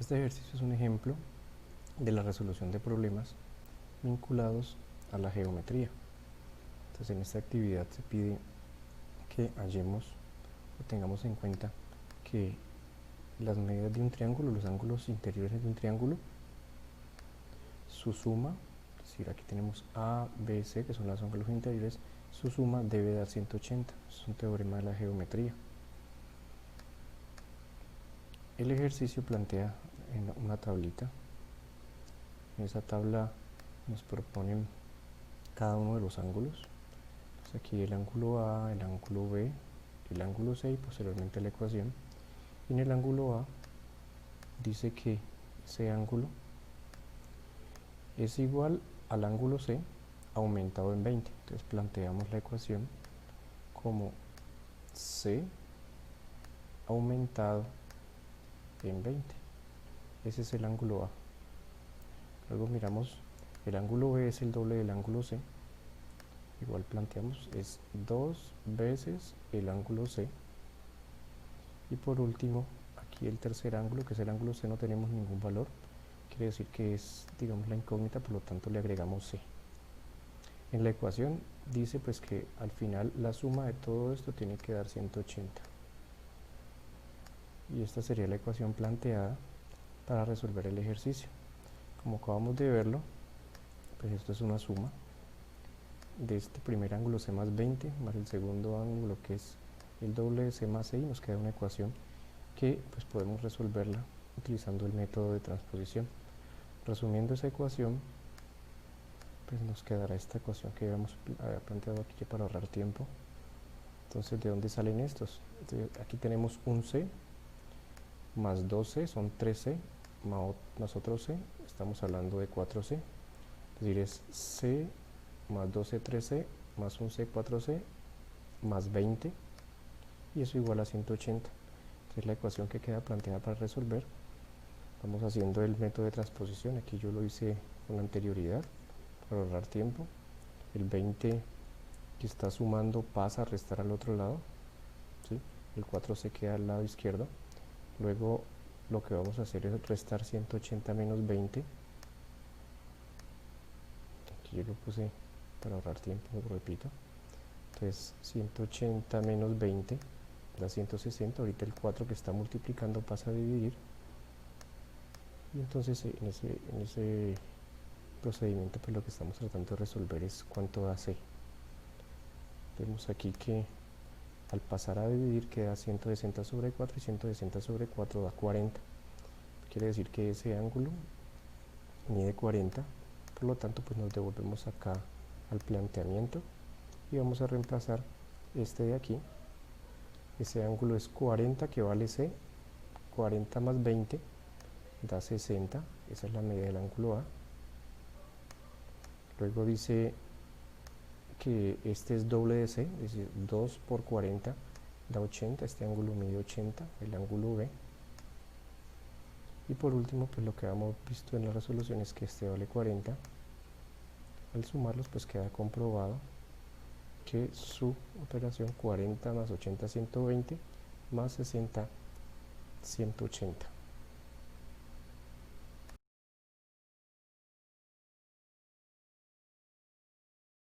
Este ejercicio es un ejemplo de la resolución de problemas vinculados a la geometría. Entonces, en esta actividad se pide que hallemos o tengamos en cuenta que las medidas de un triángulo, los ángulos interiores de un triángulo, su suma, es decir, aquí tenemos A, B, C, que son los ángulos interiores, su suma debe dar 180. Es un teorema de la geometría. El ejercicio plantea en una tablita. En esa tabla nos proponen cada uno de los ángulos. Entonces aquí el ángulo A, el ángulo B, el ángulo C y posteriormente la ecuación. Y en el ángulo A dice que ese ángulo es igual al ángulo C aumentado en 20. Entonces planteamos la ecuación como C aumentado en 20. Ese es el ángulo A. Luego miramos, el ángulo B es el doble del ángulo C. Igual planteamos, es 2 veces el ángulo C. Y por último, aquí el tercer ángulo, que es el ángulo C, no tenemos ningún valor. Quiere decir que es, digamos, la incógnita, por lo tanto le agregamos C. En la ecuación dice pues que al final la suma de todo esto tiene que dar 180. Y esta sería la ecuación planteada para resolver el ejercicio. Como acabamos de verlo, pues esto es una suma de este primer ángulo C más 20 más el segundo ángulo que es el doble de C más C, y nos queda una ecuación que pues podemos resolverla utilizando el método de transposición. Resumiendo esa ecuación, pues nos quedará esta ecuación que habíamos planteado aquí, que para ahorrar tiempo. Entonces, ¿de dónde salen estos? Entonces, aquí tenemos un C más 2C, son 3C, más otro C, estamos hablando de 4C. Es decir, es C más 2C, 3C, más un C, 4C, más 20, y eso igual a 180. Entonces, la ecuación que queda planteada para resolver, vamos haciendo el método de transposición. Aquí yo lo hice con anterioridad para ahorrar tiempo. El 20 que está sumando pasa a restar al otro lado, ¿sí? El 4 se queda al lado izquierdo. Luego lo que vamos a hacer es restar 180 menos 20. Aquí yo lo puse para ahorrar tiempo, lo repito. Entonces 180 menos 20 da 160. Ahorita el 4 que está multiplicando pasa a dividir. Y entonces en ese procedimiento pues lo que estamos tratando de resolver es cuánto da C. Vemos aquí que al pasar a dividir queda 160 sobre 4, y 160 sobre 4 da 40. Quiere decir que ese ángulo mide 40, por lo tanto pues nos devolvemos acá al planteamiento y vamos a reemplazar este de aquí. Ese ángulo es 40, que vale C, 40 más 20 da 60, esa es la medida del ángulo A. Luego dice que este es doble de C, es decir, 2 por 40 da 80, este ángulo mide 80, el ángulo B. Y por último, pues lo que hemos visto en la resolución es que este vale 40. Al sumarlos, pues queda comprobado que su operación 40 más 80, 120, más 60, 180.